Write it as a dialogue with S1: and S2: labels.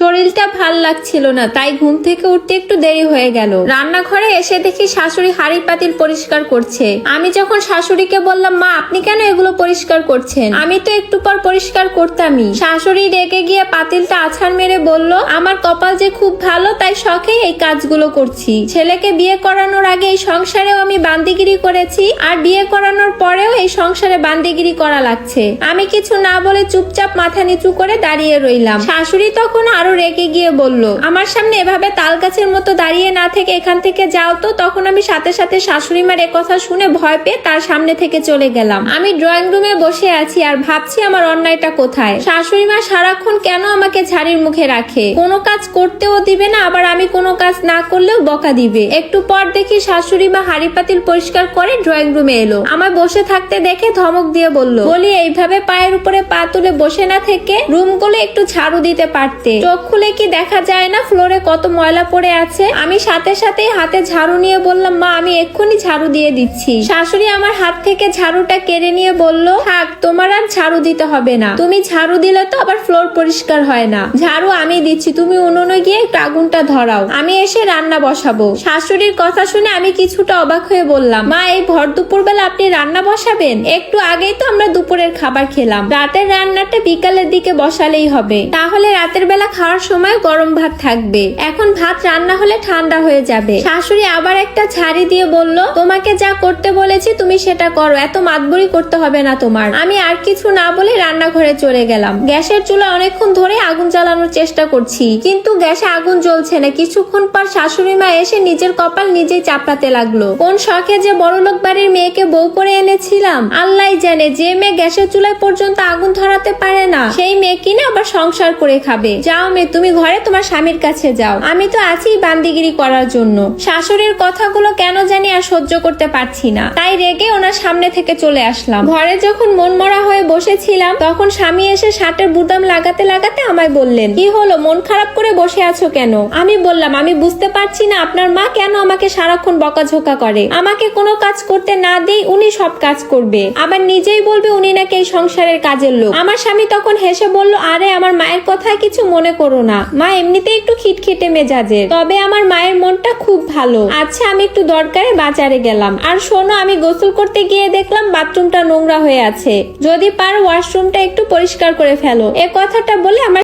S1: শরীরটা ভাল লাগছিল না, তাই ঘুম থেকে উঠতে একটু দেরি হয়ে গেল। রান্নাঘরে এসে দেখি শাশুড়ি হাঁড়ি পাতিল পরিষ্কার করছে। আমি যখন শাশুড়িকে বললাম, মা আপনি কেন এগুলো পরিষ্কার করছেন, আমি তো একটু পর পরিষ্কার করতামই। শাশুড়ি রেগে গিয়ে পাতিলটা আছাড় মেরে বলল, আমার কপাল যে খুব ভালো, তাই শখে এই কাজগুলো করছি। ছেলেকে বিয়ে করানোর আগে এই সংসারেও আমি বান্দিগিরি করেছি, আর বিয়ে করানোর পরেও এই সংসারে বান্দিগিরি করা লাগছে। আমি কিছু না বলে চুপচাপ মাথা নিচু করে দাঁড়িয়ে রইলাম। শাশুড়ি তখন আরো রেগে গিয়ে বলল, আমার সামনে এভাবে তাল গাছের মতো দাঁড়িয়ে না থেকে এখান থেকে যাও তো। তখন আমি সাথে সাথে শাশুড়ি মার কথা শুনে ভয় পেয়ে তার সামনে থেকে চলে গেলাম। আমি ড্রয়িং রুমে বসে আছি আর ভাবছি আমার অন্যায়টা কোথায়। শাশুড়ি মা সারাক্ষণ কেন আমাকে ঝাড়ির মুখে রাখে, কোনো কাজ করতেও দিবে না, আবার আমি কোনো কাজ না করলেও বকা দিবে। একটু পর দেখি শাশুড়ি মা হাঁড়ি পাতিল পরিষ্কার করে ড্রয়িং রুমে এলো। আমায় বসে থাকতে দেখে ধমক দিয়ে বলল, বলি এইভাবে পায়ের উপরে পা তুলে বসে না থেকে রুমগুলো একটু ঝাড়ু দিতে পারতে। চোখ খুলে কি দেখা যায় না ফ্লোরে কত ময়লা পড়ে আছে? আমি সাথে সাথে হাতে ঝাড়ু নিয়ে বললাম, মা আমি এক্ষুনি ঝাড়ু দিয়ে দিচ্ছি। শাশুড়ি আমার হাত থেকে ঝাড়ুটা কেড়ে নিয়ে বলল, থাক তোমার আর ঝাড়ু দিতে হবে না, তুমি ঝাড়ু দিলে তো আবার ফ্লোর পরিষ্কার হয় না। ঝাড়ু আমি দিচ্ছি, তুমি উনুনে গিয়ে একটু আগুনটা ধরাও, আমি এসে রান্না বসাবো। শাশুড়ির কথা শুনে আমি কিছুটা অবাক হয়ে বললাম, মা এই ভর দুপুর বেলা আপনি রান্না বসাবেন? একটু আগেই তো আমরা দুপুরের খাবার খেলাম, রাতের রান্নাটা বিকালের দিকে বসালেই হবে, তাহলে রাতের বেলা খাওয়ার সময় গরম ভাত থাকবে। এখন ভাত রান্না হলে ঠান্ডা হয়ে যাবে। শাশুড়ি আবার একটা ঝাড়ি দিয়ে বলল, তোমাকে যা করতে বলেছি তুমি সেটা করো, এত মাতবুরি করতে হবে না তোমার। আমি আর কিছু না বলে রান্নাঘরে চলে গেলাম। গ্যাসের চুলা অনেকক্ষণ ধরে আগুন জ্বালানোর চেষ্টা করছি, কিন্তু গ্যাসে আগুন জ্বলছে না। কিছুক্ষণ পর শাশুড়ি মা এসে নিজের কপাল নিজেই চাপড়াতে লাগলো। কোন শখে যে বড়লোক বাড়ির মেয়েকে বউ করে এনেছিলাম, আল্লাহ জানে। যে মেয়ে গ্যাসের চুলায় পর্যন্ত আগুন ধরাতে পারে না, সেই মেয়ে কিনে আবার সংসার করে খাবে। যাও মেয়ে, তুমি ঘরে তোমার স্বামীর কাছে যাও, আমি তো আছি বান্দিগিরি করার জন্য। শাশুড়ির কথাগুলো কেন জানি আর সহ্য করতে পারছি না, তাই রেগে ওনার সামনে থেকে চলে আসলাম। ঘরে যখন মনমরা হয়ে বসেছিলাম, তখন স্বামী এসে শার্টের বুতাম লাগাতে লাগাতে আমায় বললেন, কি হলো, মন খারাপ করে বসে আছো কেন? আমি বললাম, আমি বুঝতে পারছি না আপনার মা কেন আমাকে সারাক্ষণ বকাঝোকা করে। আমাকে কোনো কাজ করতে না দেই উনি সব কাজ করবে, আবার নিজেই বলবে উনি নাকি এই সংসারের কাজের লোক। আমার স্বামী তখন হেসে বলল, আরে আমার মায়ের কথায় কিছু মনে করো না, মা এমনিতেই একটু খিটখিটে মেজাজের, তবে আমার মায়ের মনটা খুব ভালো। আচ্ছা আমি একটু দরকারে বাজারে গেলাম। আর শোনো, আমি গোসল করতে গিয়ে দেখলাম বাথরুমটা নোংরা হয়ে আছে, যদি পারো ওয়াশরুমটা একটু পরিষ্কার করে ফেলো। এ কথাটা বলে আমার